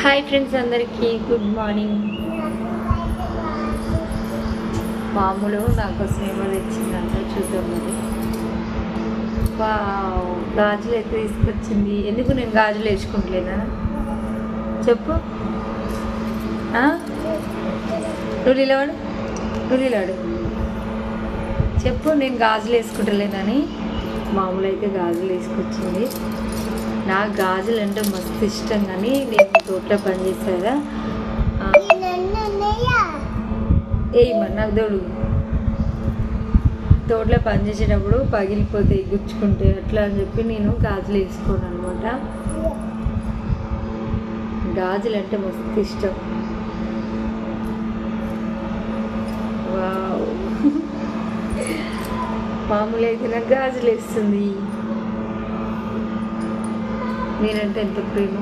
Hi friends, అందరికీ good morning. మామూలు నాకోసం ఏమో తెచ్చిందంట, చూద్దాం. మరి గాజులు అయితే తీసుకొచ్చింది. ఎందుకు నేను గాజులు వేసుకుంటలేనా చెప్పు. నువ్వు నిలవాడు చెప్పు. నేను గాజులు వేసుకుంటలేనని మామూలు అయితే గాజులు వేసుకొచ్చింది. నాకు గాజులు అంటే మస్తు ఇష్టం, కానీ నేను తోటలో పనిచేస్తాగా ఏమన్నా నాకు దొడు తోటలో పనిచేసేటప్పుడు పగిలిపోతాయి, గుచ్చుకుంటే అట్లా అని చెప్పి నేను గాజులు వేసుకోను అనమాట. గాజులు అంటే మస్తు ఇష్టం. వావ్, మామూలు అయితే నాకు గాజులు వేస్తుంది. నేనంటే ఎంత ప్రేమ.